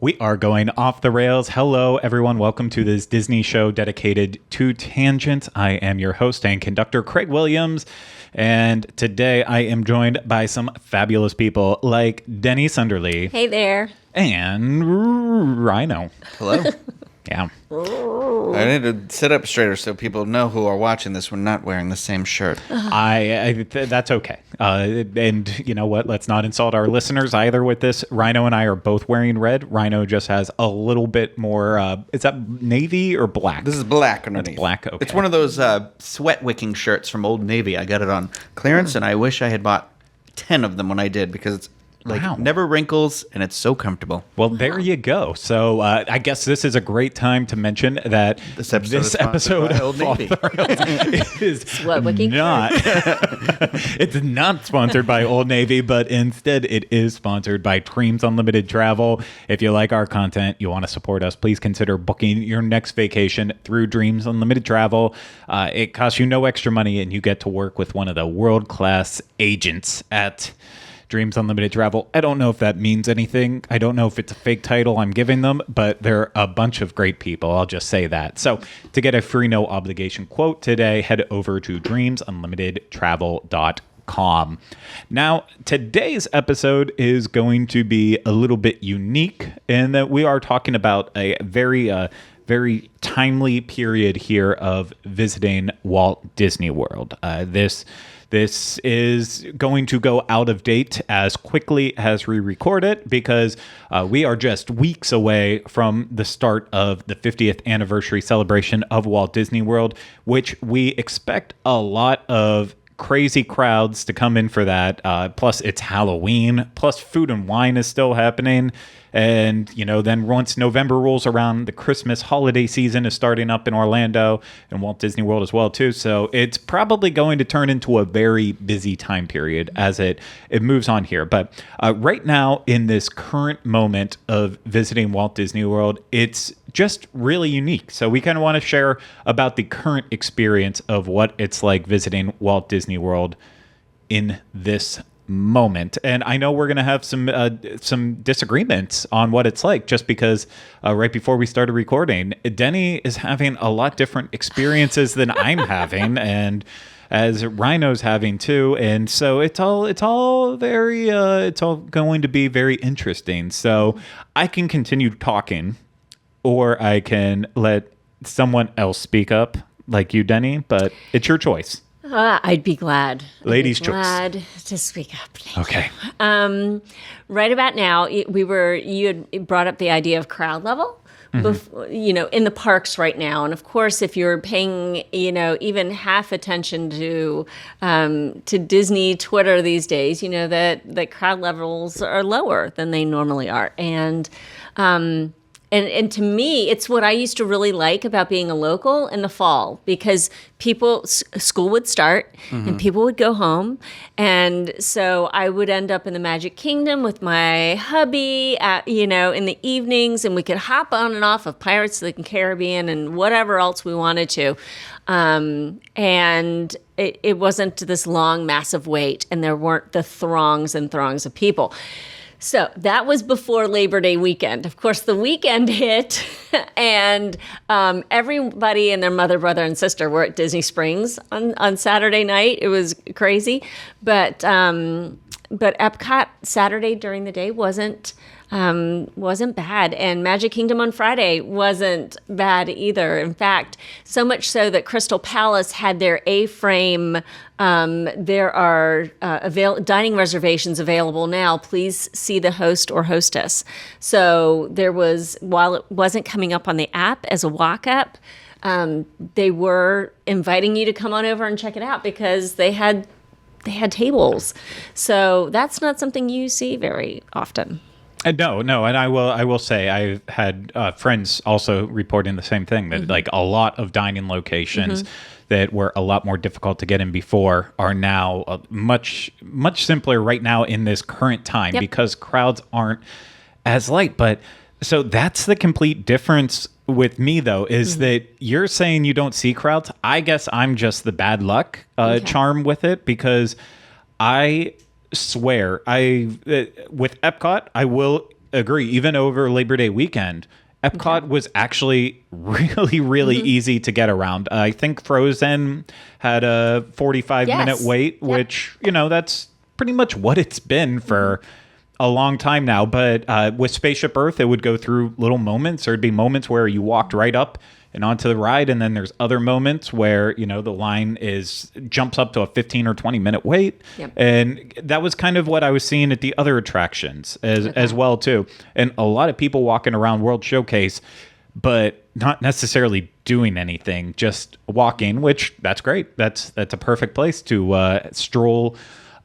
We are going off the rails. Hello, everyone. Welcome to this Disney show dedicated to tangents. I am your host and conductor, Craig Williams. And today I am joined by some fabulous people like Denny Sunderly. Hey there. And Rhino. Hello. Yeah. I need to sit up straighter so people know who are watching this. We're not wearing the same shirt. That's okay. And you know what? Let's not insult our listeners either with this. Rhino and I are both wearing red. Rhino just has a little bit more. Is that navy or black? This is black underneath. It's black. Okay. It's one of those sweat wicking shirts from Old Navy. I got it on clearance, and I wish I had bought 10 of them when I did because it's never wrinkles, and it's so comfortable. Well, there you go. So I guess this is a great time to mention that this episode of Old Navy is not. It's not sponsored by Old Navy, but instead it is sponsored by Dreams Unlimited Travel. If you like our content, you want to support us, please consider booking your next vacation through Dreams Unlimited Travel. It costs you no extra money, and you get to work with one of the world-class agents at Dreams Unlimited Travel. I don't know if that means anything. I don't know if it's a fake title I'm giving them, but they're a bunch of great people. I'll just say that. So to get a free no obligation quote today, head over to dreamsunlimitedtravel.com. Now, today's episode is going to be a little bit unique in that we are talking about a very timely period here of visiting Walt Disney World. This is going to go out of date as quickly as we record it because we are just weeks away from the start of the 50th anniversary celebration of Walt Disney World, which we expect a lot of crazy crowds to come in for that. Plus, it's Halloween. Plus, Food and Wine is still happening. And, then once November rolls around, the Christmas holiday season is starting up in Orlando and Walt Disney World as well, too. So it's probably going to turn into a very busy time period as it moves on here. But right now, in this current moment of visiting Walt Disney World, it's just really unique. So we kind of want to share about the current experience of what it's like visiting Walt Disney World in this moment. And I know we're going to have some disagreements on what it's like just because right before we started recording, Denny is having a lot different experiences than I'm having and as Rhino's having too. And so it's all going to be very interesting. So I can continue talking or I can let someone else speak up like you, Denny, but it's your choice. I'd be glad. Ladies' choice. Glad to speak up. Okay. Right about now, you had brought up the idea of crowd level. Mm-hmm. In the parks right now, and of course, if you're paying, even half attention to Disney Twitter these days, that crowd levels are lower than they normally are, and to me, it's what I used to really like about being a local in the fall because school would start and people would go home. And so I would end up in the Magic Kingdom with my hubby, in the evenings, and we could hop on and off of Pirates of the Caribbean and whatever else we wanted to. And it wasn't this long, massive wait, and there weren't the throngs and throngs of people. So that was before Labor Day weekend. Of course, the weekend hit, and everybody and their mother, brother, and sister were at Disney Springs on Saturday night. It was crazy, but Epcot Saturday during the day wasn't bad, and Magic Kingdom on Friday wasn't bad either. In fact, so much so that Crystal Palace had their A-frame. There are dining reservations available now. Please see the host or hostess. So there was, while it wasn't coming up on the app as a walk-up, they were inviting you to come on over and check it out because they had tables. So that's not something you see very often. No, and I will say I've had friends also reporting the same thing that like a lot of dining locations that were a lot more difficult to get in before are now much simpler right now in this current time because crowds aren't as light. But so that's the complete difference with me though is that you're saying you don't see crowds. I guess I'm just the bad luck charm with it because I swear with Epcot, I will agree. Even over Labor Day weekend, Epcot was actually really, really easy to get around. I think Frozen had a 45-minute wait, which, that's pretty much what it's been for a long time now. But with Spaceship Earth, it would go through little moments. There'd be moments where you walked right up and onto the ride, and then there's other moments where the line jumps up to a 15 or 20-minute wait. And that was kind of what I was seeing at the other attractions as well too. And a lot of people walking around World Showcase, but not necessarily doing anything, just walking, which that's great. That's a perfect place to stroll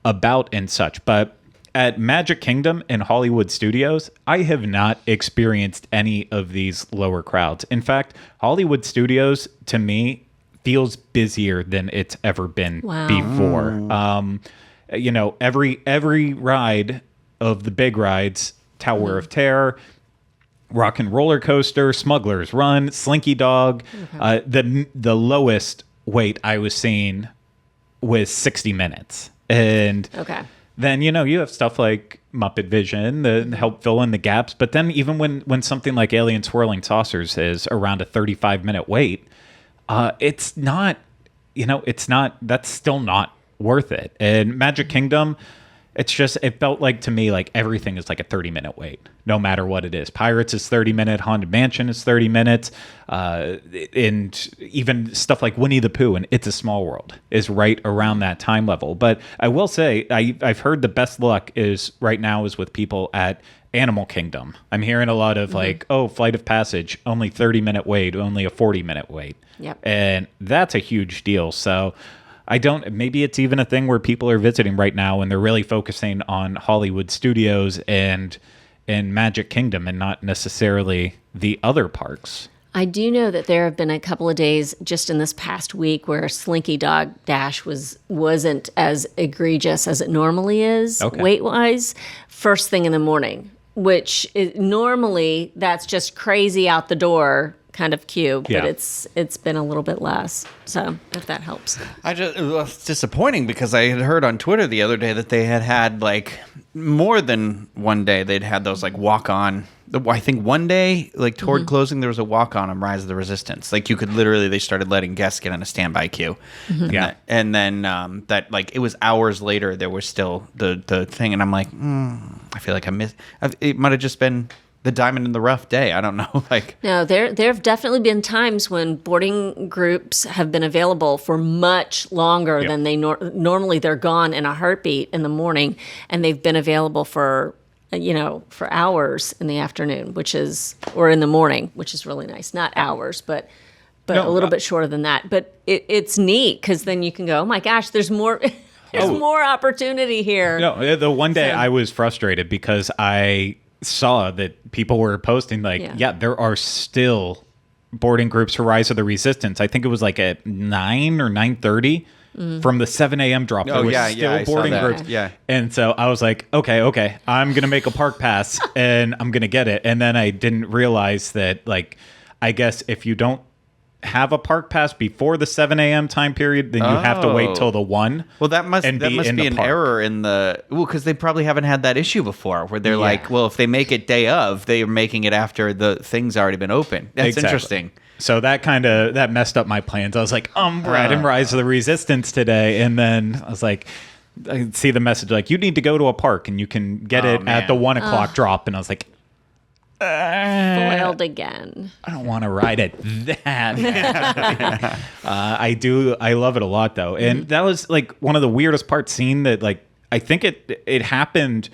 about and such. But at Magic Kingdom and Hollywood Studios, I have not experienced any of these lower crowds. In fact, Hollywood Studios, to me, feels busier than it's ever been before. Every ride of the big rides, Tower of Terror, Rock and Roller Coaster, Smuggler's Run, Slinky Dog, the lowest wait I was seeing was 60 minutes. And then, you have stuff like Muppet Vision that help fill in the gaps. But then even when something like Alien Swirling Saucers is around a 35-minute wait, it's not, that's still not worth it. And Magic Kingdom, it felt like to me like everything is like a 30-minute wait, no matter what it is. Pirates is 30-minute, Haunted Mansion is 30 minutes, and even stuff like Winnie the Pooh and It's a Small World is right around that time level. But I will say, I've heard the best luck is right now is with people at Animal Kingdom. I'm hearing a lot of Flight of Passage, only 30-minute wait, only a 40-minute wait. And that's a huge deal. So maybe it's even a thing where people are visiting right now and they're really focusing on Hollywood Studios and Magic Kingdom and not necessarily the other parks. I do know that there have been a couple of days just in this past week where Slinky Dog Dash wasn't as egregious as it normally is weight-wise, first thing in the morning, which normally that's just crazy out the door kind of queue, but it's been a little bit less. So if that helps. It's disappointing because I had heard on Twitter the other day that they had like more than one day they'd had those like walk-on. I think one day, like toward closing, there was a walk-on on Rise of the Resistance. Like you could literally, they started letting guests get in a standby queue. And then that like it was hours later, there was still the thing. And I'm like, I feel like it might have just been the diamond in the rough day. I don't know. No, there have definitely been times when boarding groups have been available for much longer than they normally. They're gone in a heartbeat in the morning, and they've been available for hours in the afternoon, or in the morning, which is really nice. Not hours, but a little bit shorter than that. But it's neat because then you can go, oh my gosh, there's more. There's more opportunity here. No, the one day I was frustrated because I saw that people were posting there are still boarding groups for Rise of the Resistance. I think it was like at 9 or 9:30 from the 7 a.m. drop. There was still boarding groups. And so I was like, okay, I'm going to make a park pass and I'm going to get it. And then I didn't realize that, I guess if you don't have a park pass before the 7 a.m. time period, then you have to wait till the 1. Well, that must be an error in because they probably haven't had that issue before where they're like, well, if they make it day of, they are making it after the thing's already been open. That's interesting. So that messed up my plans. I was like, Brad and Rise of the Resistance today. And then I was like, I see the message like, you need to go to a park and you can get it at the 1 o'clock drop. And I was like, foiled again. I don't want to ride it that. I love it a lot though. And that was like one of the weirdest parts, seeing that I think it happened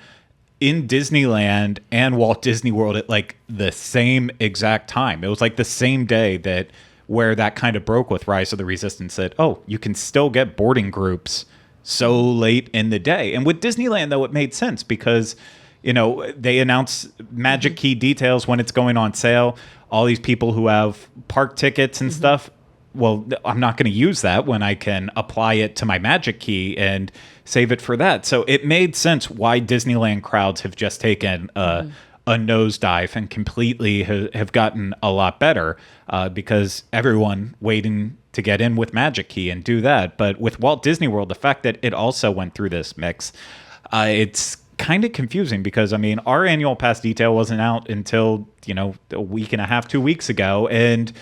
in Disneyland and Walt Disney World at like the same exact time. It was like the same day where that kind of broke with Rise of the Resistance, that you can still get boarding groups so late in the day. And with Disneyland though, it made sense because they announce Magic Key details when it's going on sale. All these people who have park tickets and stuff, well, I'm not going to use that when I can apply it to my Magic Key and save it for that. So it made sense why Disneyland crowds have just taken a nosedive and completely have gotten a lot better because everyone waiting to get in with Magic Key and do that. But with Walt Disney World, the fact that it also went through this mix, it's kind of confusing because, I mean, our annual pass detail wasn't out until, a week and a half, 2 weeks ago. And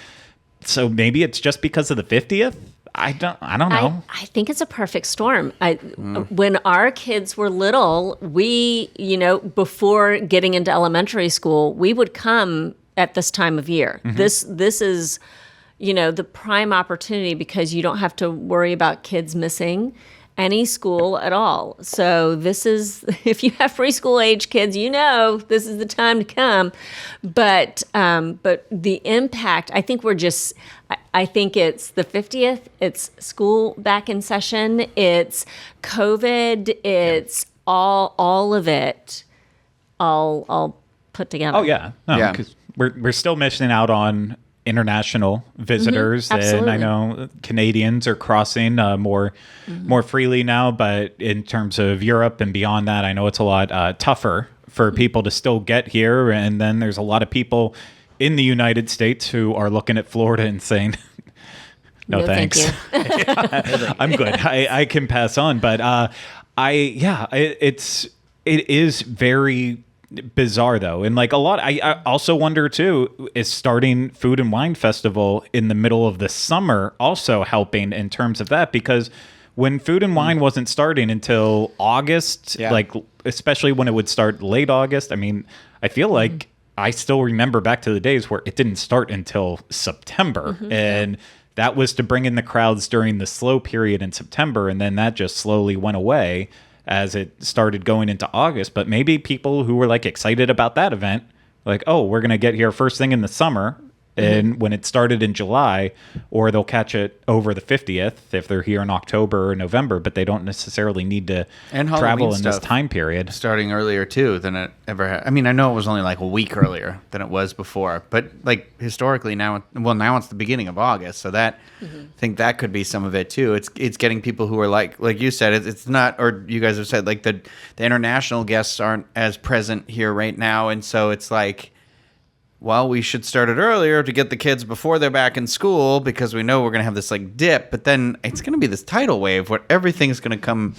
so maybe it's just because of the 50th. I don't know. I think it's a perfect storm. When our kids were little, we, before getting into elementary school, we would come at this time of year. Mm-hmm. This is, the prime opportunity because you don't have to worry about kids missing any school at all. So this is, if you have preschool age kids, this is the time to come. But the impact, I think I think it's the 50th, it's school back in session, it's COVID, it's all of it, all put together. Oh yeah, no, 'cause we're still missing out on international visitors, and I know Canadians are crossing more freely now. But in terms of Europe and beyond that, I know it's a lot tougher for people to still get here. And then there's a lot of people in the United States who are looking at Florida and saying, "No, thanks. Thank you." I'm good. I can pass on." But it is very bizarre though, and like a lot. I also wonder too, is starting Food and Wine Festival in the middle of the summer also helping in terms of that? Because when Food and Wine wasn't starting until August, like especially when it would start late August. I mean, I feel like I still remember back to the days where it didn't start until September, and that was to bring in the crowds during the slow period in September, and then that just slowly went away as it started going into August. But maybe people who were like excited about that event, like, oh, we're going to get here first thing in the summer. And when it started in July, or they'll catch it over the 50th if they're here in October or November, but they don't necessarily need to travel in this time period. Starting earlier too than it ever had. I mean, I know it was only like a week earlier than it was before, but like historically now it's the beginning of August, so that I think that could be some of it too. It's getting people who are like you said, it's not, or you guys have said, like the international guests aren't as present here right now, and so it's like, well, we should start it earlier to get the kids before they're back in school because we know we're going to have this like dip, but then it's going to be this tidal wave where everything's going to come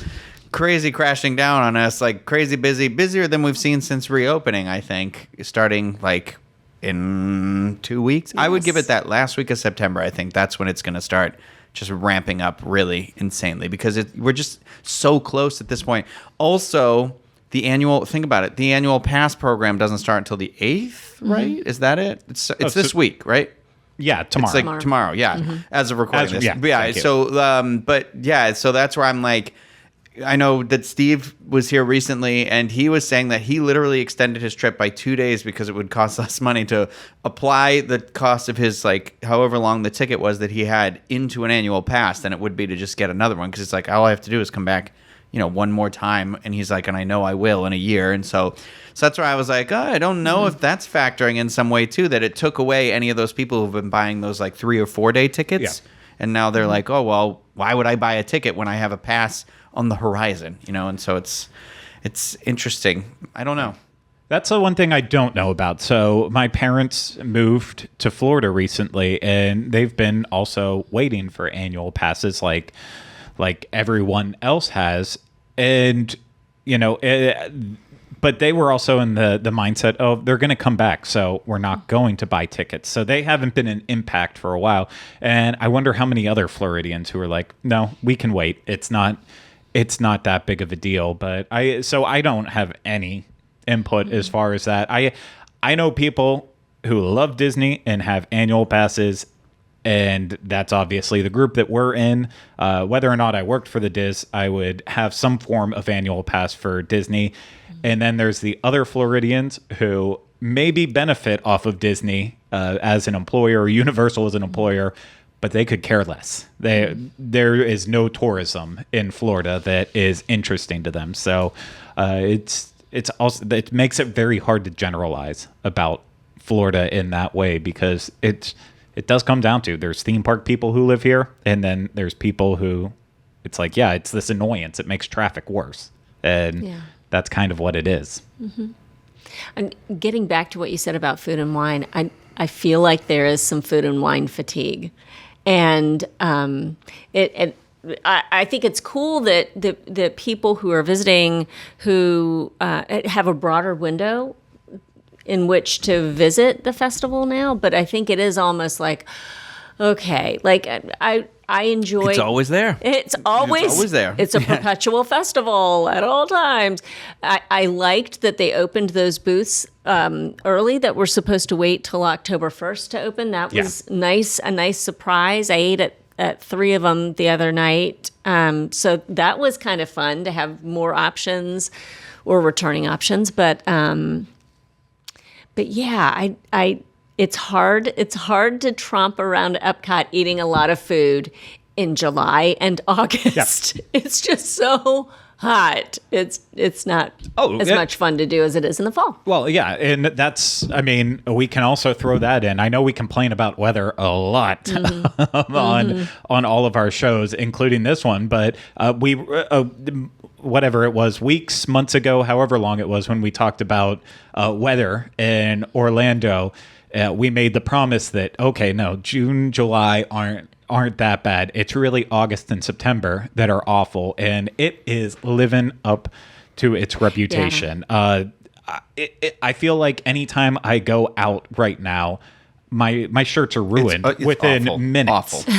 crazy crashing down on us, like crazy busier than we've seen since reopening, I think, starting like in 2 weeks. Yes. I would give it that last week of September. I think that's when it's going to start just ramping up really insanely because we're just so close at this point. Also, think about it. The annual pass program doesn't start until the 8th, right? Is that it? It's this week, right? Yeah, tomorrow. It's like tomorrow, yeah. As of recording this. So that's where I'm like, I know that Steve was here recently, and he was saying that he literally extended his trip by 2 days because it would cost less money to apply the cost of his, like, however long the ticket was that he had into an annual pass than it would be to just get another one. Because it's like, all I have to do is come back one more time. And he's like, and I know I will in a year. And so that's where I was like, I don't know if that's factoring in some way too, that it took away any of those people who've been buying those like 3 or 4 day tickets. Yeah. And now they're like, oh, well, why would I buy a ticket when I have a pass on the horizon? And so it's interesting. I don't know. That's the one thing I don't know about. So my parents moved to Florida recently, and they've been also waiting for annual passes like everyone else has. And, but they were also in the mindset of they're going to come back, so we're not going to buy tickets. So they haven't been an impact for a while. And I wonder how many other Floridians who are like, no, we can wait. It's not that big of a deal. But I don't have any input as far as that. I know people who love Disney and have annual passes, and that's obviously the group that we're in. Whether or not I worked for the Diz, I would have some form of annual pass for Disney. And then there's the other Floridians who maybe benefit off of Disney as an employer or Universal as an employer, but they could care less. There is no tourism in Florida that is interesting to them. So it makes it very hard to generalize about Florida in that way, because it does come down to there's theme park people who live here, and then there's people who it's like, yeah, it's this annoyance. It makes traffic worse. And that's kind of what it is. Mm-hmm. And getting back to what you said about food and wine, I feel like there is some food and wine fatigue. And I think it's cool that the people who are visiting who have a broader window in which to visit the festival now. But I think it is almost like, okay, like I enjoy. It's always there. It's always there. It's a perpetual festival at all times. I liked that they opened those booths early that were supposed to wait till October 1st to open. That was nice, a nice surprise. I ate at 3 of them the other night. So that was kind of fun to have more options or returning options. But yeah, it's hard to tromp around Epcot eating a lot of food in July and August. Yeah. It's just so hot. It's not as much fun to do as it is in the fall. Well, yeah, and that's, I mean, we can also throw that in. I know we complain about weather a lot on all of our shows, including this one, but we whatever it was, weeks, months ago, however long it was when we talked about weather in Orlando, we made the promise that, okay, no, June, July aren't that bad. It's really August and September that are awful, and it is living up to its reputation. Yeah. I feel like anytime I go out right now, my shirts are ruined within awful, minutes. Awful.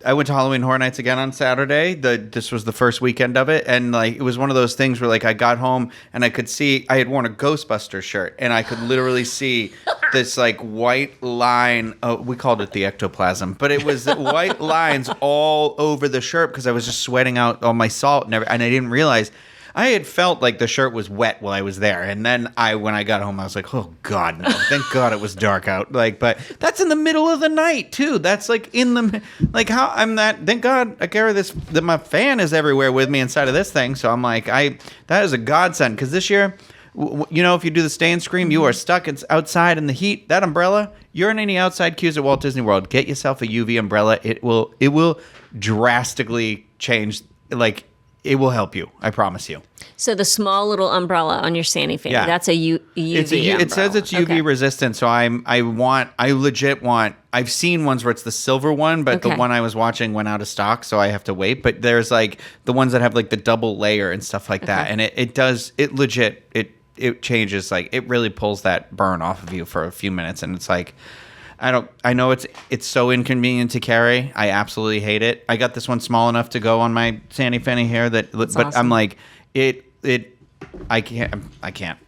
I went to Halloween Horror Nights again on Saturday. This was the first weekend of it, and like it was one of those things where like I got home and I could see I had worn a Ghostbusters shirt, and I could literally see this like white line. We called it the ectoplasm, but it was white lines all over the shirt because I was just sweating out all my salt and everything, and I didn't realize. I had felt like the shirt was wet while I was there, and then when I got home, I was like, "Oh God, no! Thank God it was dark out." Like, but that's in the middle of the night too. That's like how I'm that. Thank God I carry this. That my fan is everywhere with me inside of this thing. So I'm like, that is a godsend because this year, if you do the stay and scream, you are stuck outside in the heat. That umbrella, you're in any outside queues at Walt Disney World. Get yourself a UV umbrella. It will drastically change. Like. It will help you. I promise you. So the small little umbrella on your Sani fan, that's a UV umbrella. It says it's UV resistant, so I legit want, I've seen ones where it's the silver one, but the one I was watching went out of stock, so I have to wait. But there's like the ones that have like the double layer and stuff like that. And it changes, like it really pulls that burn off of you for a few minutes. And it's like, I know it's so inconvenient to carry. I absolutely hate it. I got this one small enough to go on my Sani Fanny hair but awesome. I'm like, I can't.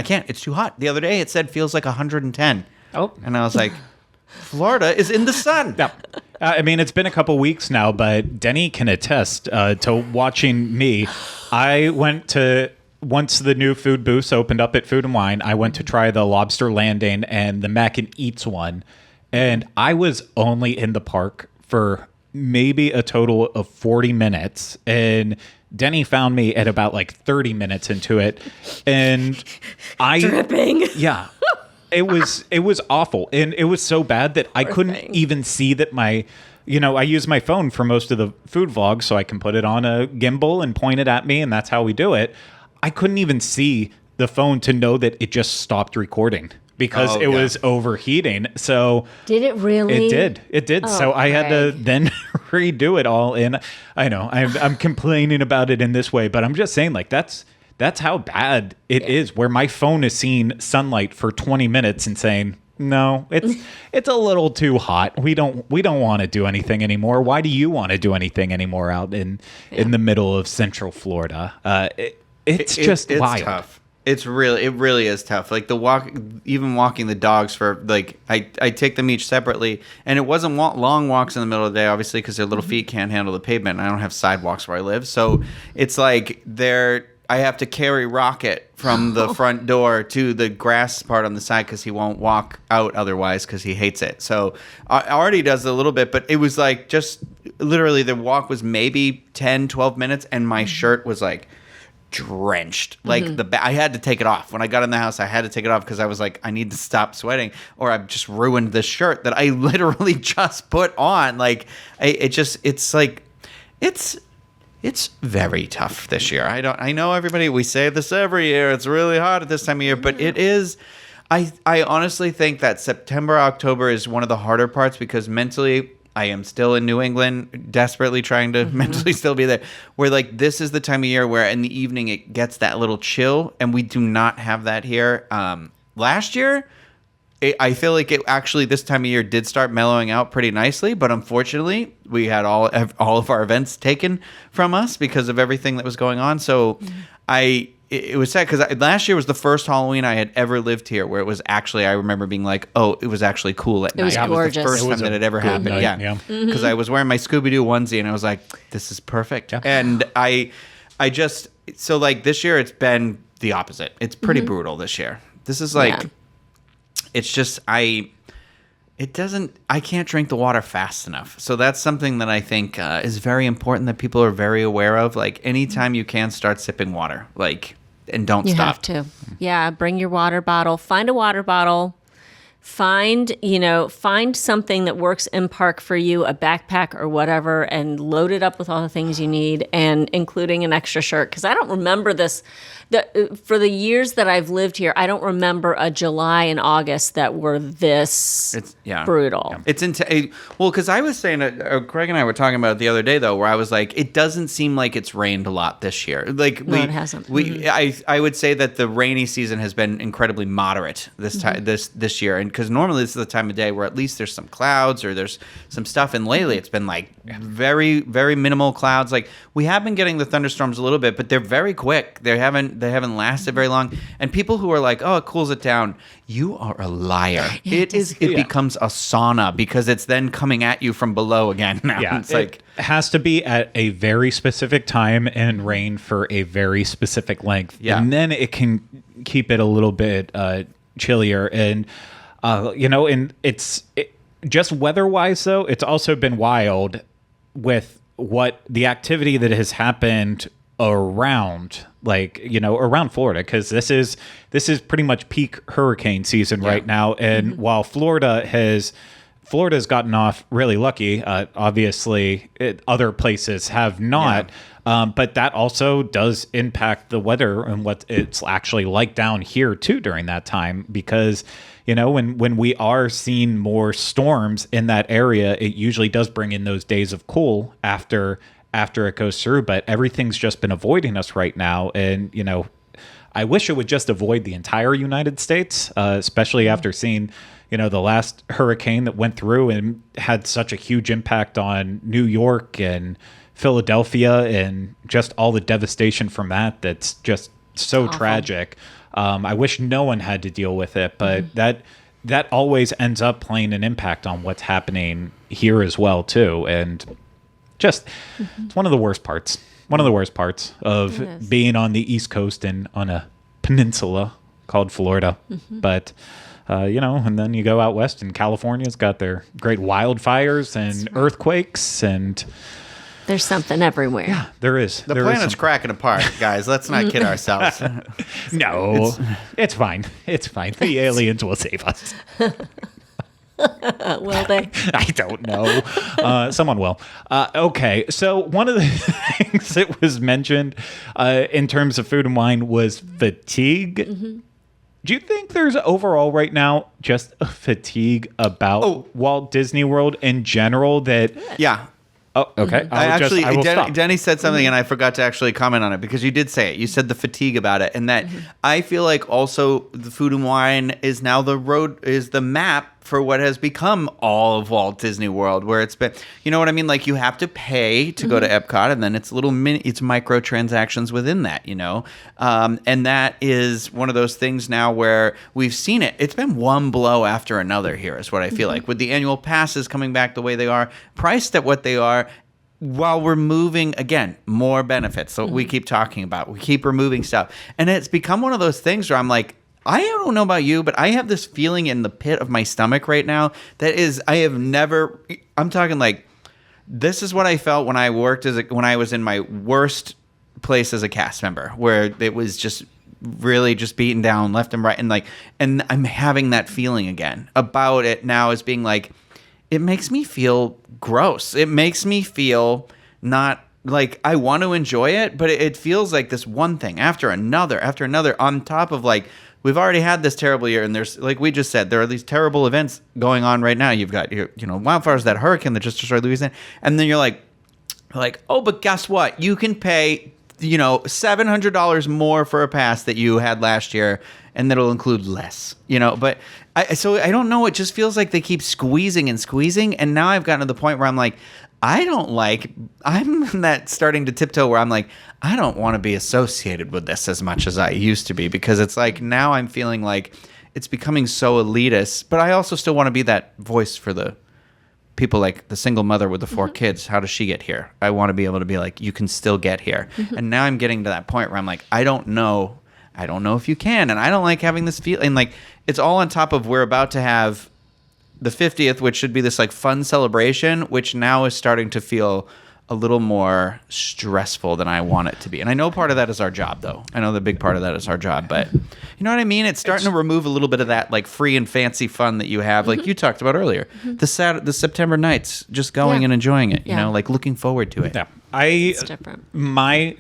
It's too hot. The other day it said feels like 110. Oh. And I was like, Florida is in the sun. Yeah. I mean, it's been a couple weeks now, but Denny can attest to watching me. Once the new food booths opened up at Food and Wine, I went to try the Lobster Landing and the Mac and Eats one. And I was only in the park for maybe a total of 40 minutes. And Denny found me at about like 30 minutes into it. And dripping. Yeah. It was awful. And it was so bad that I couldn't even see that I use my phone for most of the food vlogs, so I can put it on a gimbal and point it at me, and that's how we do it. I couldn't even see the phone to know that it just stopped recording because it was overheating. So did it really? It did. Oh, so I had to then redo it all. And I know I'm complaining about it in this way, but I'm just saying like that's how bad it is. Where my phone is seeing sunlight for 20 minutes and saying, no, it's a little too hot. We don't want to do anything anymore. Why do you want to do anything anymore out in the middle of Central Florida? It's wild. Tough. It really is tough. Like even walking the dogs for like, I take them each separately, and it wasn't long walks in the middle of the day, obviously, because their little feet can't handle the pavement. And I don't have sidewalks where I live, so it's like I have to carry Rocket from the front door to the grass part on the side because he won't walk out otherwise because he hates it. So Artie does a little bit, but it was like just literally the walk was maybe 10, 12 minutes, and my shirt was like drenched. Like I had to take it off. When I got in the house, I had to take it off because I was like, I need to stop sweating or I've just ruined this shirt that I literally just put on. Like it's very tough this year. I know everybody, we say this every year. It's really hot at this time of year, but it is. I honestly think that September, October is one of the harder parts because mentally I am still in New England, desperately trying to mentally still be there. Where like this is the time of year where in the evening it gets that little chill, and we do not have that here. Last year, I feel like it actually this time of year did start mellowing out pretty nicely, but unfortunately we had all of our events taken from us because of everything that was going on. So it was sad because last year was the first Halloween I had ever lived here where it was actually, I remember being like, oh, it was actually cool at night. Was gorgeous. It was the first time that it ever happened. night, Yeah. Mm-hmm. Because I was wearing my Scooby-Doo onesie and I was like, this is perfect. Yeah. And I just, so like this year it's been the opposite. It's pretty brutal this year. This is like, it's just, I can't drink the water fast enough. So that's something that I think is very important that people are very aware of. Like anytime you can, start sipping water, like, and don't You stop. have to. Yeah, bring your water bottle. Find a water bottle. Find something that works in park for you, a backpack or whatever, and load it up with all the things you need, and including an extra shirt. Because I don't remember this. For the years that I've lived here, I don't remember a July and August that were this brutal. It's well, because I was saying, Craig and I were talking about it the other day, though, where I was like, it doesn't seem like it's rained a lot this year. Like No, it hasn't. I would say that the rainy season has been incredibly moderate this time this year, and because normally this is the time of day where at least there's some clouds or there's some stuff, and lately it's been like very, very minimal clouds. Like we have been getting the thunderstorms a little bit, but they're very quick. They haven't lasted very long. And people who are like, oh, it cools it down, you are a liar. It becomes a sauna because it's then coming at you from below again. Now. Yeah, it's like has to be at a very specific time and rain for a very specific length. Yeah. And then it can keep it a little bit chillier. And, and it's just weather-wise, though, it's also been wild with what the activity that has happened around Florida, because this is pretty much peak hurricane season right now. And while Florida's gotten off really lucky, obviously other places have not. But that also does impact the weather and what it's actually like down here too during that time, because when we are seeing more storms in that area, it usually does bring in those days of cool after it goes through. But everything's just been avoiding us right now. And, I wish it would just avoid the entire United States, especially after seeing, the last hurricane that went through and had such a huge impact on New York and Philadelphia and just all the devastation from that. That's just so tragic. I wish no one had to deal with it, but that always ends up playing an impact on what's happening here as well, too. And just, it's one of the worst parts. One of the worst parts of being on the East Coast and on a peninsula called Florida. But, and then you go out west and California's got their great wildfires and earthquakes, and there's something everywhere. Yeah, there is. The planet's cracking apart, guys. Let's not kid ourselves. No, it's fine. It's fine. The aliens will save us. Will they? I don't know. Someone will. Okay, so one of the things that was mentioned in terms of food and wine was fatigue. Do you think there's overall right now just a fatigue about Walt Disney World in general that... Yeah. Oh, okay. I will stop. Denny said something and I forgot to actually comment on it because you did say it. You said the fatigue about it, and that I feel like also the food and wine is now the map for what has become all of Walt Disney World, where it's been, you know what I mean? Like you have to pay to go to Epcot, and then it's it's microtransactions within that, and that is one of those things now where we've seen it. It's been one blow after another here is what I feel like, with the annual passes coming back the way they are, priced at what they are, while removing, again, more benefits. So we keep talking about, we keep removing stuff. And it's become one of those things where I'm like, I don't know about you, but I have this feeling in the pit of my stomach right now that is, I'm talking like, this is what I felt when I when I was in my worst place as a cast member, where it was just really just beaten down left and right. And I'm having that feeling again about it now, as being like, it makes me feel gross. It makes me feel not like I want to enjoy it, but it feels like this one thing after another on top of like we've already had this terrible year, and there's, like we just said, there are these terrible events going on right now. You've got wildfires, that hurricane that just destroyed Louisiana, and then you're like, oh, but guess what? You can pay $700 more for a pass that you had last year, and that'll include less. But so I don't know. It just feels like they keep squeezing and squeezing, and now I've gotten to the point where I'm like, I'm that starting to tiptoe where I'm like, I don't want to be associated with this as much as I used to be, because it's like now I'm feeling like it's becoming so elitist, but I also still want to be that voice for the people, like the single mother with the 4 kids. How does she get here? I want to be able to be like, you can still get here. And now I'm getting to that point where I'm like, I don't know if you can. And I don't like having this feeling like it's all on top of we're about to have the 50th, which should be this like fun celebration, which now is starting to feel a little more stressful than I want it to be. And I know part of that is our job, though. I know the big part of that is our job, but you know what I mean? It's starting to remove a little bit of that like free and fancy fun that you have, like you talked about earlier. The September nights, just going and enjoying it, like looking forward to it. Yeah. It's different. My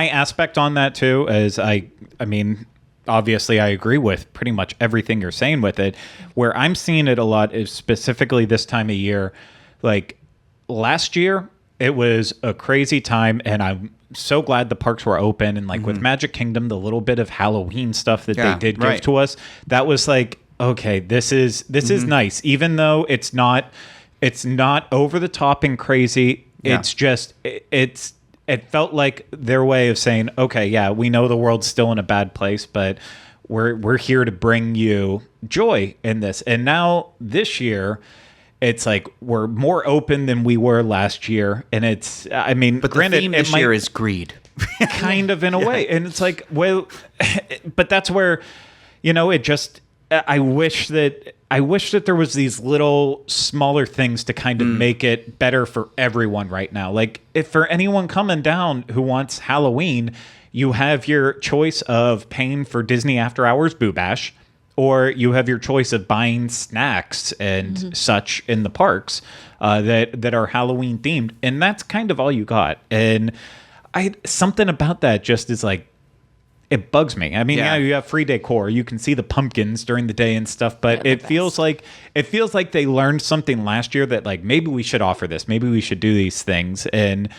aspect on that too is I mean, obviously I agree with pretty much everything you're saying with it. Where I'm seeing it a lot is specifically this time of year. Like last year, it was a crazy time, and I'm so glad the parks were open. And like with Magic Kingdom, the little bit of Halloween stuff that they did give to us, that was like, okay, this is nice. Even though it's not over the top and crazy. It's just it felt like their way of saying, okay, yeah, we know the world's still in a bad place, but we're here to bring you joy in this. And now this year, it's like we're more open than we were last year. And it's, I mean, but granted, the theme this year is greed. Kind of in a way. And it's like, well, but that's where, it just, I wish that there was these little smaller things to kind of make it better for everyone right now. Like if for anyone coming down who wants Halloween, you have your choice of paying for Disney After Hours Boo Bash, or you have your choice of buying snacks and such in the parks that are Halloween themed. And that's kind of all you got. And something about that just is like, it bugs me. I mean, you have free decor. You can see the pumpkins during the day and stuff, but it feels like they learned something last year that like maybe we should offer this. Maybe we should do these things and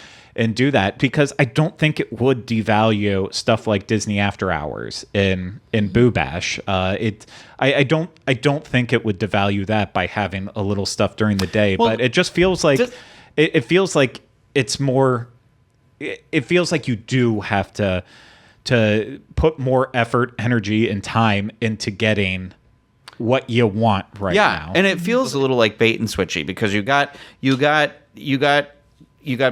do that, because I don't think it would devalue stuff like Disney After Hours in Boo Bash. I don't think it would devalue that by having a little stuff during the day, but it just feels like it feels like it's more. It feels like you do have to put more effort, energy, and time into getting what you want now. Yeah, and it feels a little like bait and switchy, because you got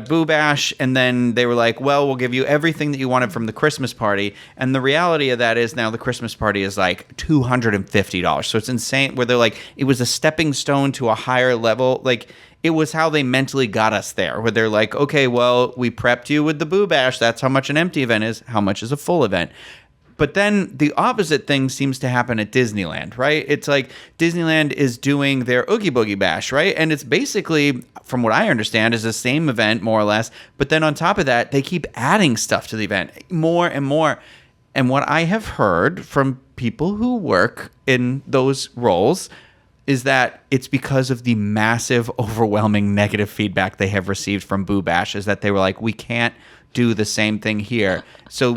Boo Bash, and then they were like, well, we'll give you everything that you wanted from the Christmas party. And the reality of that is now the Christmas party is like $250. So it's insane, where they're like, it was a stepping stone to a higher level. Like, it was how they mentally got us there, where they're like, okay, well, we prepped you with the Boo Bash. That's how much an empty event is. How much is a full event? But then the opposite thing seems to happen at Disneyland, right? It's like Disneyland is doing their Oogie Boogie Bash, right? And it's basically, from what I understand, is the same event, more or less. But then on top of that, they keep adding stuff to the event, more and more. And what I have heard from people who work in those roles is that it's because of the massive, overwhelming negative feedback they have received from Boo Bash, is that they were like, we can't do the same thing here. So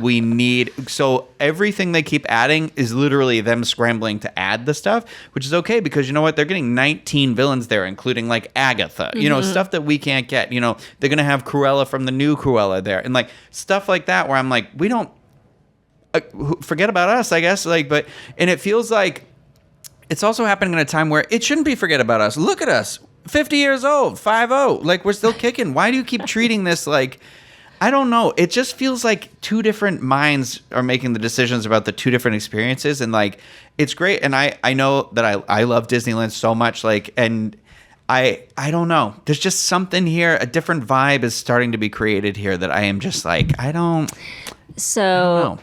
everything they keep adding is literally them scrambling to add the stuff, which is okay, because you know what? They're getting 19 villains there, including like Agatha, stuff that we can't get. They're going to have Cruella from the new Cruella there, and like stuff like that, where I'm like, we don't forget about us, I guess. Like, and it feels like it's also happening in a time where it shouldn't be forget about us. Look at us, 50 years old, 5-0. Like, we're still kicking. Why do you keep treating this like, I don't know. It just feels like two different minds are making the decisions about the two different experiences. And like, it's great. And I know that I love Disneyland so much. Like, and I don't know. There's just something here. A different vibe is starting to be created here that I am just like, I don't know.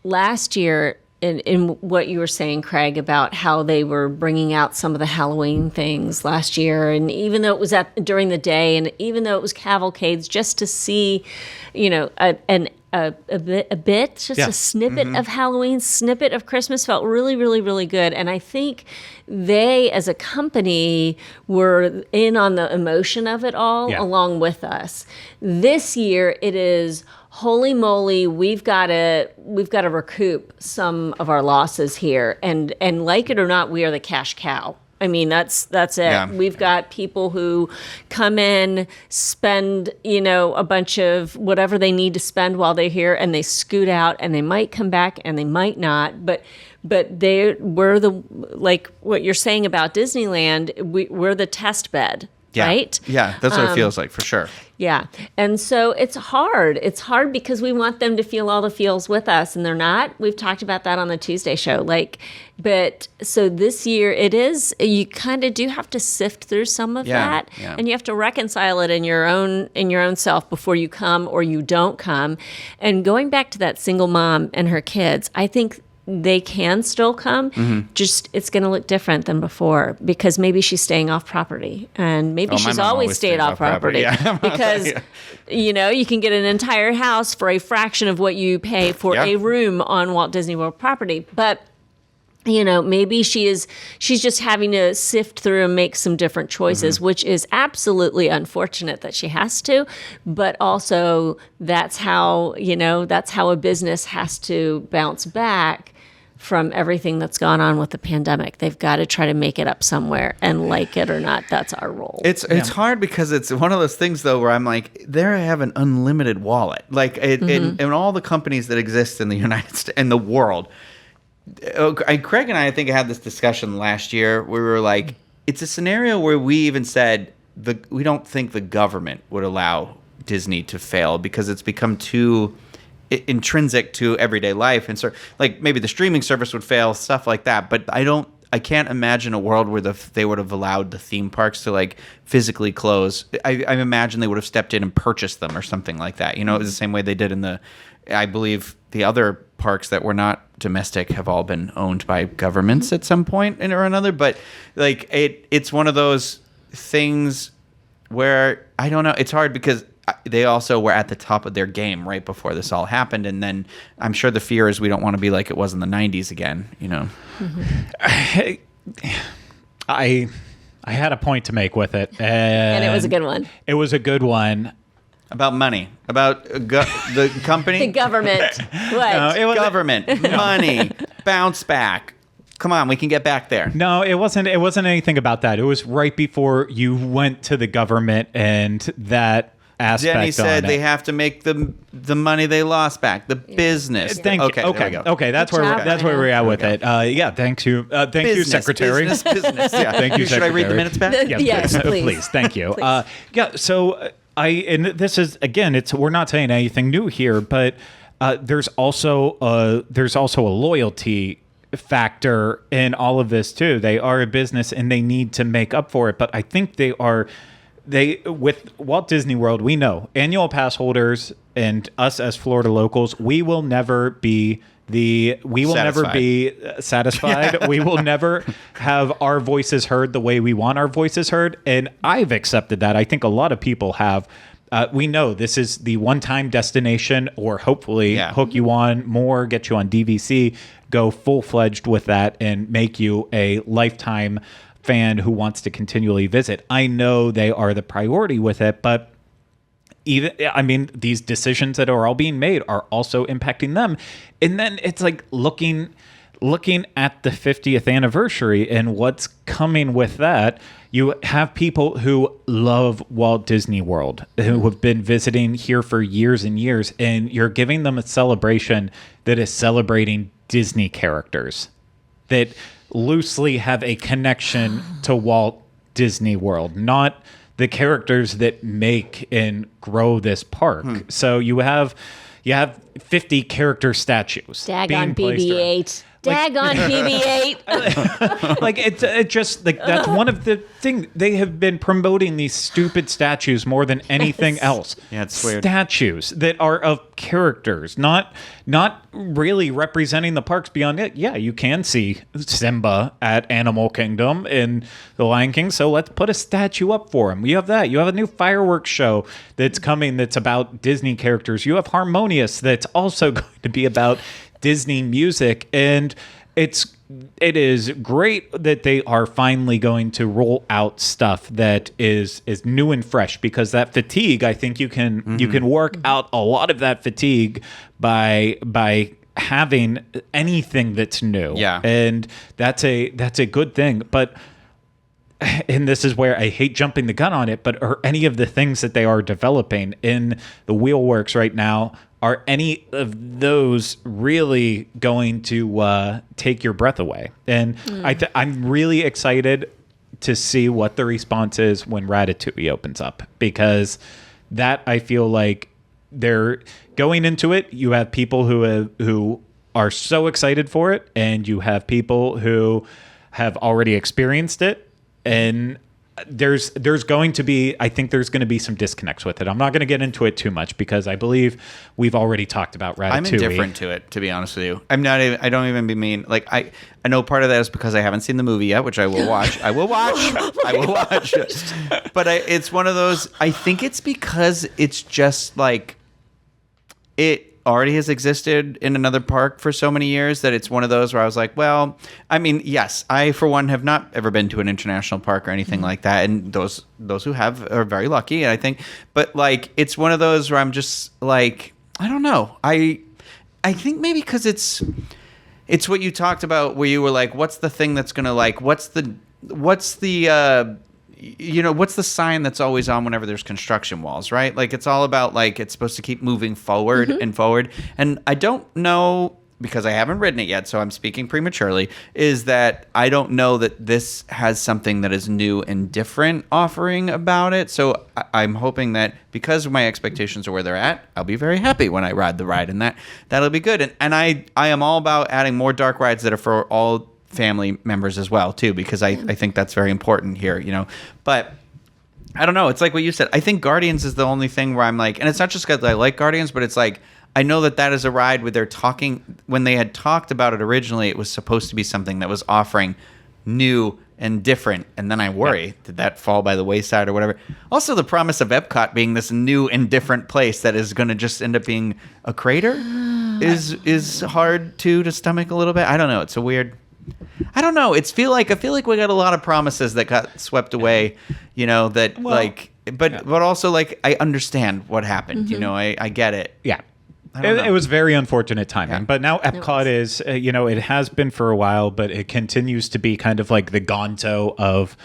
Last year, in what you were saying, Craig, about how they were bringing out some of the Halloween things last year, and even though it was during the day, and even though it was cavalcades, just to see, a bit, just a snippet of Halloween, snippet of Christmas felt really, really, really good. And I think they, as a company, were in on the emotion of it all along with us. This year, it is, holy moly, we've got to recoup some of our losses here, and like it or not, we are the cash cow. I mean, that's it. Yeah. We've got people who come in, spend, a bunch of whatever they need to spend while they're here, and they scoot out, and they might come back and they might not. But we're like what you're saying about Disneyland, we're the test bed. Yeah. Right? Yeah, that's what it feels like, for sure. Yeah. And so it's hard. It's hard because we want them to feel all the feels with us, and they're not. We've talked about that on the Tuesday show. But so this year it is, you kind of do have to sift through some of that, and you have to reconcile it in your own self before you come or you don't come. And going back to that single mom and her kids, I think they can still come. Just it's going to look different than before, because maybe she's staying off property, and maybe she's always stayed off property. Because you can get an entire house for a fraction of what you pay for a room on Walt Disney World property. But maybe she's just having to sift through and make some different choices, which is absolutely unfortunate that she has to, but also that's how a business has to bounce back from everything that's gone on with the pandemic. They've got to try to make it up somewhere, and like it or not, that's our role. It's hard because it's one of those things, though, where I'm like, they have an unlimited wallet. Like in all the companies that exist in the United States, in the world. Craig and I think had this discussion last year where we were like, it's a scenario where we even said we don't think the government would allow Disney to fail because it's become too intrinsic to everyday life, and so like maybe the streaming service would fail, stuff like that. But I can't imagine a world where they would have allowed the theme parks to like physically close. I imagine they would have stepped in and purchased them or something like that. It was the same way they did I believe the other parks that were not domestic have all been owned by governments at some point or another. But like it's one of those things where I don't know. It's hard because they also were at the top of their game right before this all happened, and then I'm sure the fear is we don't want to be like it was in the 90s again. I had a point to make with it, and it was a good one. It was a good one. About money, about the company, the government. What? No, it wasn't. Government, money, bounce back. Come on, we can get back there. No, it wasn't. It wasn't anything about that. It was right before you went to the government and that aspect. Jenny said on they it. have to make the money they lost back. The business. Thank you. Okay, there we go. Okay. That's where we're at with it. Thank you, Secretary. Business. Yeah. Thank you, Should I read the Secretary. minutes back? Yes, please. Please. Thank you. Please. So and this is again, we're not saying anything new here, but there's also a loyalty factor in all of this too. They are a business and they need to make up for it. But I think with Walt Disney World, we know annual pass holders and us as Florida locals, we will never be satisfied. Yeah. We will never have our voices heard the way we want our voices heard. And I've accepted that. I think a lot of people have. We know this is the one-time destination, or hopefully hook you on more, get you on DVC, go full-fledged with that, and make you a lifetime fan who wants to continually visit. I know they are the priority with it, but these decisions that are all being made are also impacting them. And then it's like looking at the 50th anniversary and what's coming with that. You have people who love Walt Disney World, who have been visiting here for years and years, and you're giving them a celebration that is celebrating Disney characters that loosely have a connection to Walt Disney World, not the characters that make and grow this park. So you have 50 character statues. Dag being on placed around. BB-8. Dag on BB-8. Like it just like that's one of the things they have been promoting these stupid statues more than anything else. Yeah, it's weird. Statues that are of characters, not really representing the parks beyond it. Yeah, you can see Simba at Animal Kingdom in The Lion King, so let's put a statue up for him. You have that. You have a new fireworks show that's coming that's about Disney characters. You have Harmonious that's also going to be about Disney music, and it is great that they are finally going to roll out stuff that is new and fresh, because that fatigue, I think you can work out a lot of that fatigue by having anything that's new. Yeah. And that's a good thing. But and this is where I hate jumping the gun on it, but are any of the things that they are developing in the Wheelworks right now, are any of those really going to take your breath away? And I'm really excited to see what the response is when Ratatouille opens up, because that, I feel like they're going into it. You have people who are so excited for it, and you have people who have already experienced it. And there's going to be, I think there's going to be some disconnects with it. I'm not going to get into it too much, because I believe we've already talked about Ratatouille. I'm indifferent to it, to be honest with you. I'm not even, I don't even be mean. Like, I know part of that is because I haven't seen the movie yet, which I will watch. I will watch. But it's one of those, I think it's because it's just like, it already has existed in another park for so many years that it's one of those where I was like, well, I mean, yes, I for one have not ever been to an international park or anything like that, and those who have are very lucky, and I think, but like, it's one of those where I'm just like, I don't know, I think maybe because it's what you talked about, where you were like, what's the thing that's gonna, like, what's the you know, what's the sign that's always on whenever there's construction walls, right? Like, it's all about, like, it's supposed to keep moving forward and forward. And I don't know, because I haven't ridden it yet, so I'm speaking prematurely, is that I don't know that this has something that is new and different offering about it. So I'm hoping that, because my expectations are where they're at, I'll be very happy when I ride the ride, and that'll be good. And I am all about adding more dark rides that are for all family members as well too, because I think that's very important here, you know. But I don't know, it's like what you said. I think Guardians is the only thing where I'm like, and it's not just because I like Guardians, but it's like, I know that is a ride where they're talking, when they had talked about it originally, it was supposed to be something that was offering new and different, and then I worry, did that fall by the wayside or whatever? Also, the promise of Epcot being this new and different place that is going to just end up being a crater is hard to stomach a little bit. I don't know, it's a weird, I don't know. I feel like we got a lot of promises that got swept away, you know, that, well, like, but also, like, I understand what happened, you know, I get it. Yeah. It was very unfortunate timing, but now Epcot is, you know, it has been for a while, but it continues to be kind of like the Gonzo of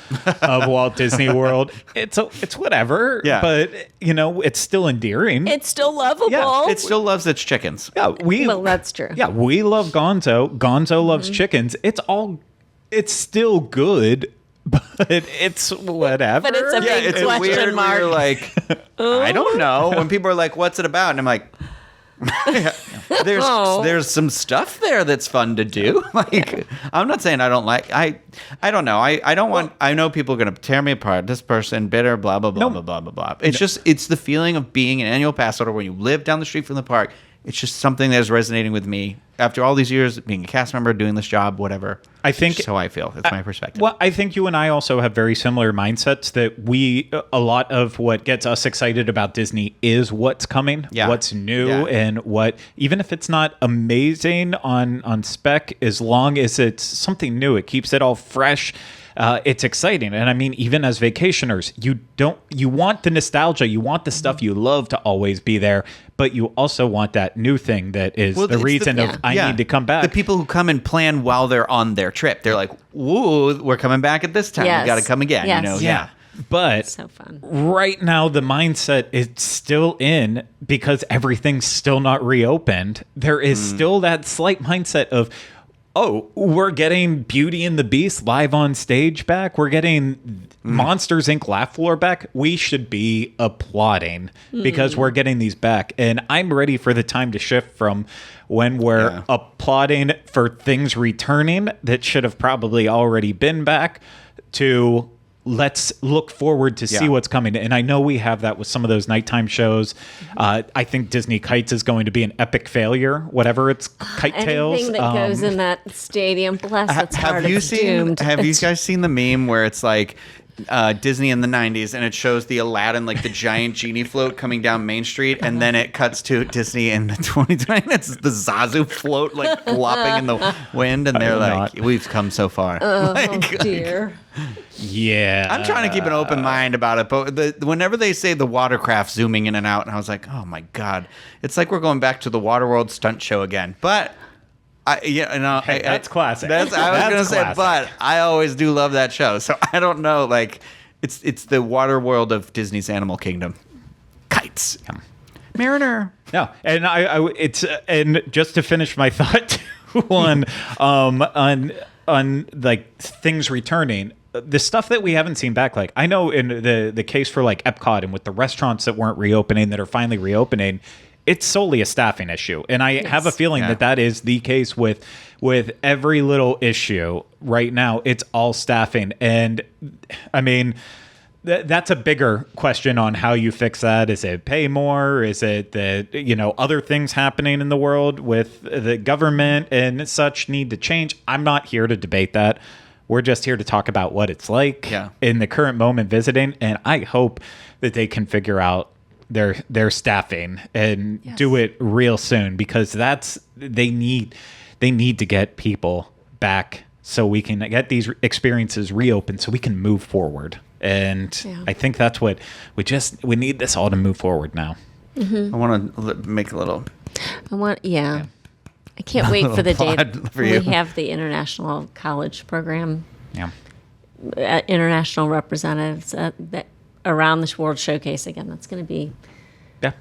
Walt Disney World. It's whatever, but you know, it's still endearing. It's still lovable. Yeah, it still loves its chickens. Yeah, well, that's true. Yeah, we love Gonzo. Gonzo loves chickens. It's still good. But it's whatever. But it's a big question weird mark. You're like, I don't know. When people are like, "What's it about?" and I'm like, there's some stuff there that's fun to do. Like, I'm not saying I don't like. I don't know. I don't want. I know people are gonna tear me apart. This person bitter. Blah blah blah blah blah blah blah. It's just, it's the feeling of being an annual pass holder when you live down the street from the park. It's just something that is resonating with me after all these years being a cast member, doing this job, whatever. I think so. I feel it's my perspective. Well, I think you and I also have very similar mindsets. That a lot of what gets us excited about Disney is what's coming, what's new, and what, even if it's not amazing on spec, as long as it's something new, it keeps it all fresh. It's exciting. And I mean, even as vacationers, you want the nostalgia, you want the stuff you love to always be there, but you also want that new thing that is the reason I need to come back. The people who come and plan while they're on their trip, they're like, "Woo, we're coming back at this time. You got to come again." Yes. You know, yeah. But so fun. Right now, the mindset is still in, because everything's still not reopened. There is still that slight mindset of, oh, we're getting Beauty and the Beast live on stage back. We're getting Monsters Inc. Laugh Floor back. We should be applauding because we're getting these back. And I'm ready for the time to shift from when we're applauding for things returning that should have probably already been back to let's look forward to see what's coming. And I know we have that with some of those nighttime shows. I think Disney Kites is going to be an epic failure, whatever it's Kite Tales. Anything that goes in that stadium, bless its heart, Have you it's seen? doomed. Have you guys seen the meme where it's like Disney in the 90s and it shows the Aladdin, like the giant genie float coming down Main Street, and then it cuts to Disney in the 2020. It's the Zazu float like flopping in the wind, and they're like, "We've come so far." Oh dear. Yeah. I'm trying to keep an open mind about it, but whenever they say the watercraft zooming in and out, and I was like, "Oh my god!" It's like we're going back to the Waterworld stunt show again, but. That's classic. I was gonna say, but I always do love that show. So I don't know, like, it's the water world of Disney's Animal Kingdom. Kites, Mariner. No, and it's and just to finish my thought on like things returning. The stuff that we haven't seen back, like I know in the case for like Epcot and with the restaurants that weren't reopening that are finally reopening. It's solely a staffing issue. And I have a feeling that is the case with every little issue right now. It's all staffing. And I mean, that's a bigger question on how you fix that. Is it pay more? Is it that, other things happening in the world with the government and such need to change? I'm not here to debate that. We're just here to talk about what it's like in the current moment visiting. And I hope that they can figure out their staffing and do it real soon, because they need to get people back so we can get these experiences reopened so we can move forward. And I think that's what we need this all to move forward now. I want to make a little. I can't wait for the day for we you. have the international college program. Yeah. International representatives that around the World Showcase again. That's going to be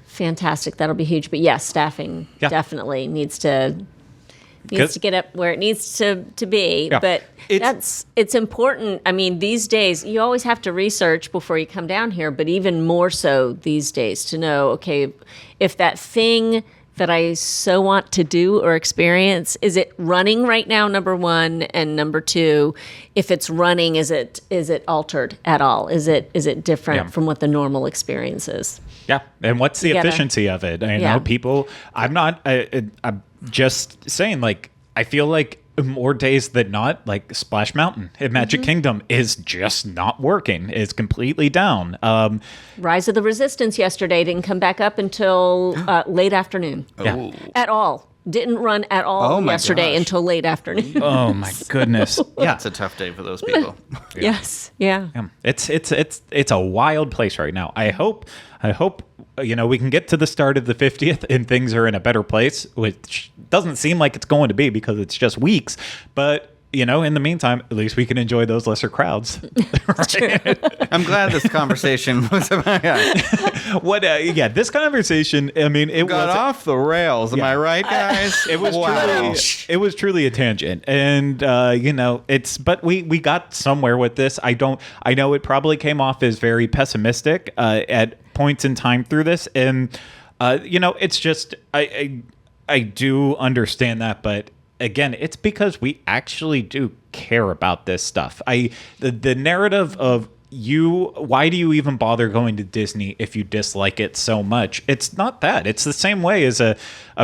fantastic. That'll be huge. But yes, staffing definitely needs to get up where it needs to be. Yeah. But it's important. I mean, these days you always have to research before you come down here, but even more so these days to know, okay, if that thing that I so want to do or experience, is it running right now, number one, and number two, if it's running, is it altered at all? Is it different from what the normal experience is? Yeah, and what's the efficiency of it? I know people. I'm just saying, like, I feel like more days than not, like Splash Mountain at Magic Kingdom is just not working. It's completely down. Rise of the Resistance yesterday didn't come back up until late afternoon. At all. Didn't run at all yesterday until late afternoon. Oh my goodness. It's a tough day for those people. Yes. Yeah. It's a wild place right now. I hope we can get to the start of the 50th and things are in a better place, which doesn't seem like it's going to be because it's just weeks. But in the meantime, at least we can enjoy those lesser crowds. I'm glad this conversation was about this conversation. I mean, it got off the rails. Am I right, guys? It was truly a tangent, and but we got somewhere with this. I know it probably came off as very pessimistic at points in time through this, and it's just I do understand that, but. Again, it's because we actually do care about this stuff. The narrative of why do you even bother going to Disney if you dislike it so much? It's not that. It's the same way as a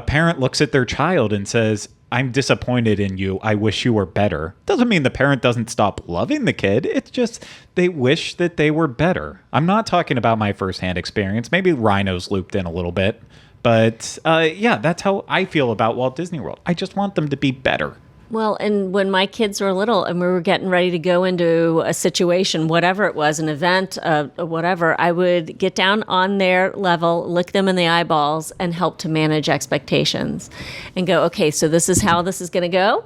parent looks at their child and says, I'm disappointed in you. I wish you were better. Doesn't mean the parent doesn't stop loving the kid. It's just they wish that they were better. I'm not talking about my firsthand experience. Maybe Rhino's looped in a little bit. But, that's how I feel about Walt Disney World. I just want them to be better. Well, and when my kids were little and we were getting ready to go into a situation, whatever it was, an event, whatever, I would get down on their level, look them in the eyeballs, and help to manage expectations and go, okay, so this is how this is going to go.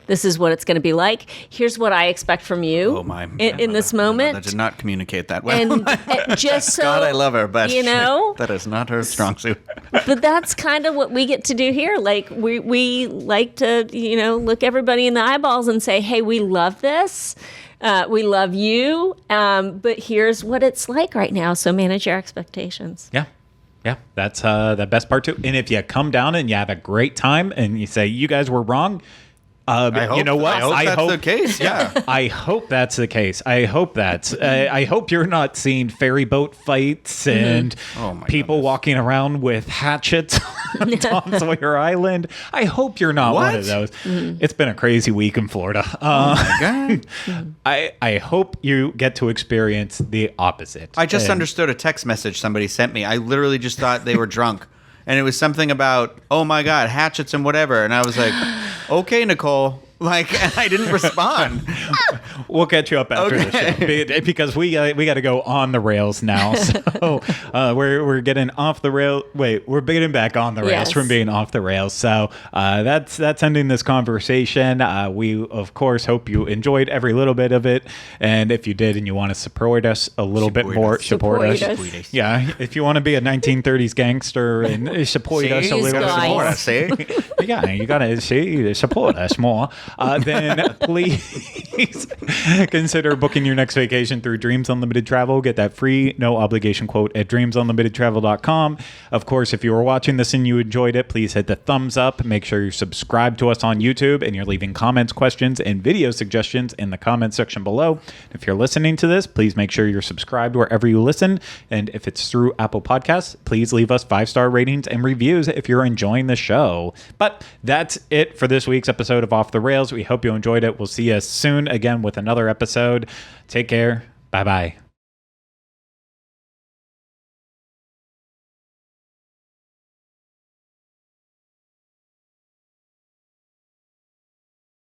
This is what it's going to be like. Here's what I expect from you Oh my! in this moment. That did not communicate that well. And just so God, I love her, but you know, that is not her strong suit. but that's kind of what we get to do here. Like we like to, look everybody in the eyeballs and say, hey, we love this. We love you. But here's what it's like right now. So manage your expectations. Yeah. Yeah, that's the best part too. And if you come down and you have a great time and you say, you guys were wrong, you know what? I hope that's the case. Yeah. I hope that's the case. I hope that's. I hope you're not seeing ferry boat fights and people walking around with hatchets on Tom Sawyer Island. I hope you're not one of those. It's been a crazy week in Florida. Oh my God. I hope you get to experience the opposite. I just understood a text message somebody sent me. I literally just thought they were drunk. And it was something about, oh my God, hatchets and whatever. And I was like, okay, Nicole. And I didn't respond. We'll catch you up after the show because we got to go on the rails now. So we're getting off the rail. Wait, we're getting back on the rails from being off the rails. So that's ending this conversation. We of course hope you enjoyed every little bit of it, and if you did and you want to support us a little bit more, support us. Yeah, if you want to be a 1930s gangster and support us a little bit more, yeah, you gotta support us more. Then please consider booking your next vacation through Dreams Unlimited Travel. Get that free, no obligation quote at dreamsunlimitedtravel.com. Of course, if you were watching this and you enjoyed it, please hit the thumbs up. Make sure you subscribe to us on YouTube and you're leaving comments, questions, and video suggestions in the comment section below. If you're listening to this, please make sure you're subscribed wherever you listen. And if it's through Apple Podcasts, please leave us 5-star ratings and reviews if you're enjoying the show. But that's it for this week's episode of Off the Rails. We hope you enjoyed it. We'll see you soon again with another episode. Take care. Bye-bye.